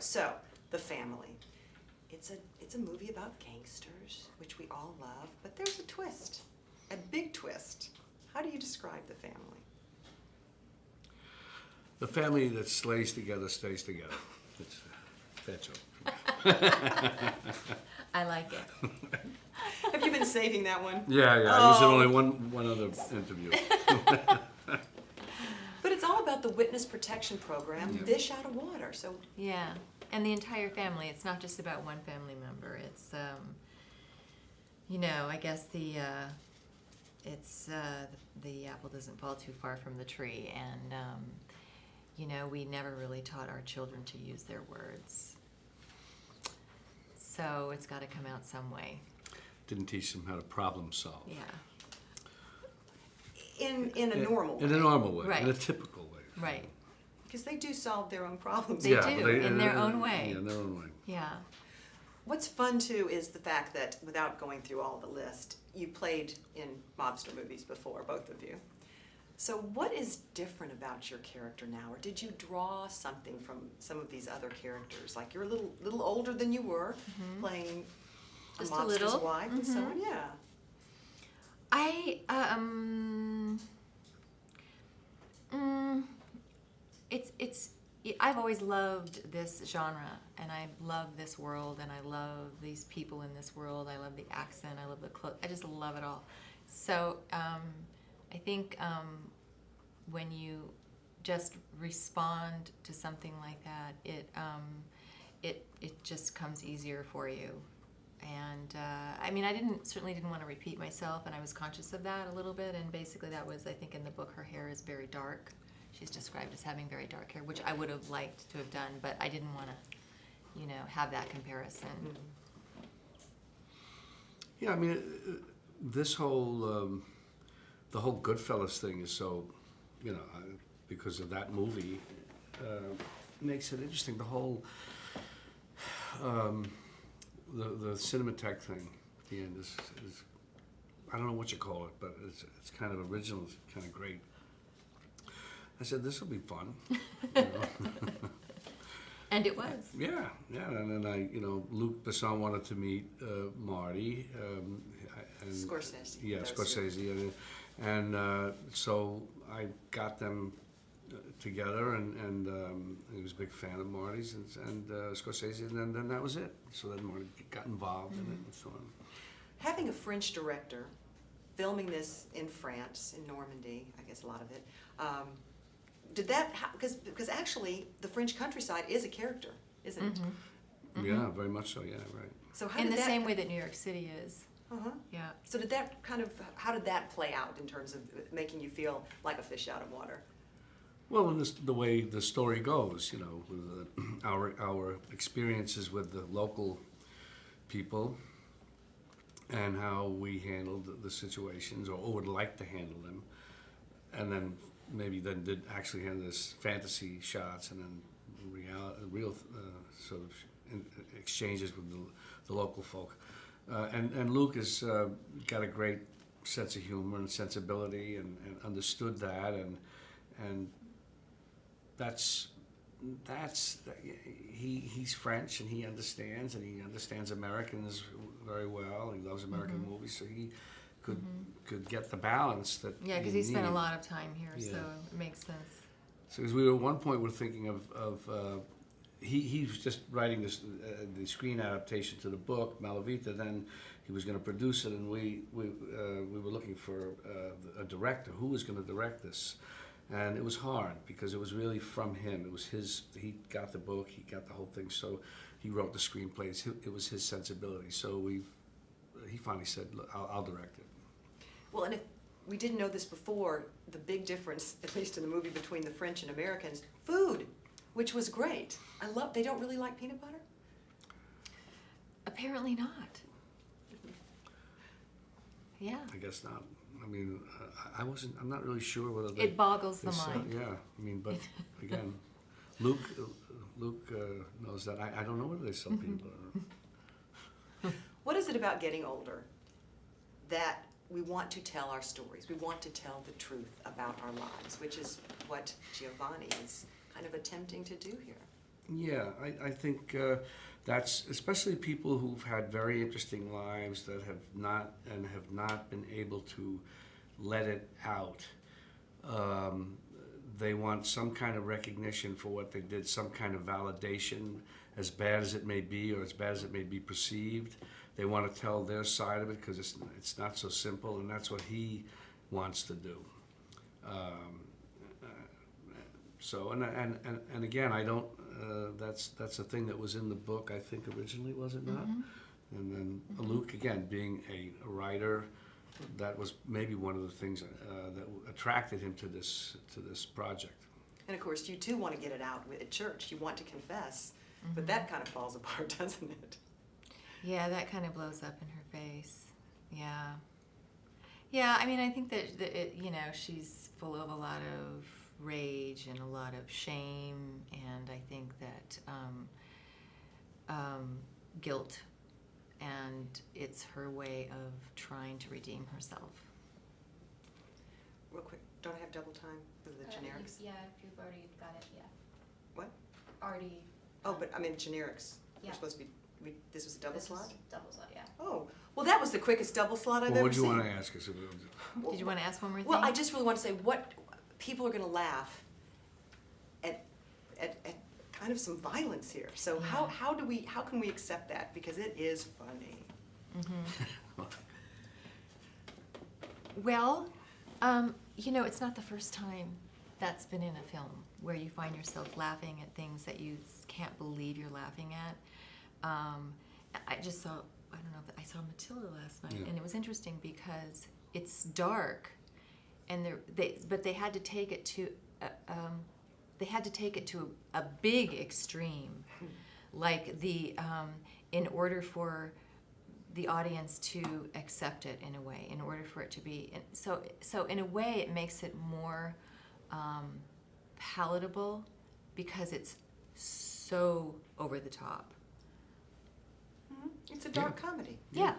So, The Family. It's a movie about gangsters, which we all love, but there's a twist, a big twist. How do you describe The Family? The family that slays together stays together. It's that joke. I like it. Have you been saving that one? Yeah. I used it only one other interview. But it's all about the witness protection program, Fish Out of Water. So Yeah, and the entire family. It's not just about one family member. It's, I guess the apple doesn't fall too far from the tree, and we never really taught our children to use their words. So it's got to come out some way. Didn't teach them how to problem solve. Yeah. in a normal way. In a normal way. Right. In a typical way. Right. Because they do solve their own problems. They do, in their own way. Yeah, in their own way. Yeah. What's fun, too, is the fact that, without going through all the list, you played in mobster movies before, both of you. So what is different about your character now? Or did you draw something from some of these other characters? Like, you're a little older than you were, playing Just a a mobster's little. wife and so on, yeah. I've always loved this genre, and I love this world, and I love these people in this world. I love the accent, I love the clothes, I just love it all. So I think when you just respond to something like that, it just comes easier for you. And I certainly didn't want to repeat myself, and I was conscious of that a little bit. And basically, that was, I think, in the book, her hair is very dark. She's described as having very dark hair, which I would have liked to have done, but I didn't want to, have that comparison. Yeah, this whole, the whole Goodfellas thing is so, because of that movie, makes it interesting. The whole, the Cinematech thing at the end is I don't know what you call it, but it's kind of original, it's kind of great. I said, this will be fun. And it was. Yeah, and then Luc Besson wanted to meet Marty. And Scorsese. Yeah, Scorsese. And so I got them together, and he was a big fan of Marty's and Scorsese, and then that was it. So then Marty got involved in it and so on. Having a French director, filming this in France, in Normandy, I guess a lot of it, did that, because actually the French countryside is a character, isn't it? Yeah, very much so, yeah, right. So how In did the that, same way that New York City is. Yeah. So did that how did that play out in terms of making you feel like a fish out of water? Well, and the way the story goes, with our experiences with the local people and how we handled the situations, or would like to handle them, and then maybe did actually handle this fantasy shots, and then real sort of exchanges with the local folk. And Luke has got a great sense of humor and sensibility, and understood that, and that's he's French, and he understands Americans very well. He loves American movies, so he could get the balance that Yeah, because he spent a lot of time here, so it makes sense. So because we were at one point we're thinking of he was just writing the screen adaptation to the book Malavita. Then he was going to produce it, and we were looking for a director who was going to direct this. And it was hard because it was really from him. It was he got the book, he got the whole thing, so he wrote the screenplays. It was his sensibility. So he finally said, look, I'll direct it. Well, and if we didn't know this before, the big difference, at least in the movie, between the French and Americans, food, which was great. They don't really like peanut butter? Apparently not. Yeah. I guess not. I'm not really sure whether It boggles the mind. Yeah, but again, Luke knows that. I don't know whether they sell peanut butter. What is it about getting older that we want to tell our stories? We want to tell the truth about our lives, which is what Giovanni is kind of attempting to do here. Yeah, I think that's especially people who've had very interesting lives that have not been able to let it out. They want some kind of recognition for what they did, some kind of validation, as bad as it may be or as bad as it may be perceived. They want to tell their side of it because it's not so simple, and that's what he wants to do. So and again, I don't. That's a thing that was in the book, I think, originally, was it not? Mm-hmm. And then Luke, again, being a writer, that was maybe one of the things that attracted him to this project. And of course, you too want to get it out at church. You want to confess, but that kind of falls apart, doesn't it? Yeah, that kind of blows up in her face. Yeah. Yeah, I mean, I think that it, you know, she's full of a lot of rage and a lot of shame, and I think that guilt, and it's her way of trying to redeem herself. Real quick, don't I have double time with the generics? Yeah, if you've already got it, yeah. What? Already. Oh, but I mean generics. Yeah. We're supposed to be. This was a double This slot? was double slot, yeah. Oh, well, that was the quickest double slot I've Well, ever what do you seen. want to ask us? Did you want to ask one more thing? Well, I just really want to say what people are going to laugh at kind of some violence here. So Yeah. how can we accept that, because it is funny. Well, you know, it's not the first time that's been in a film where you find yourself laughing at things that you can't believe you're laughing at. I just saw, I don't know, I saw Matilda last night, Yeah. and it was interesting because it's dark, and but they had to take it to a big extreme, like in order for the audience to accept it in a way, in order for it to be, so in a way it makes it more palatable because it's so over the top. It's a dark comedy. Yeah,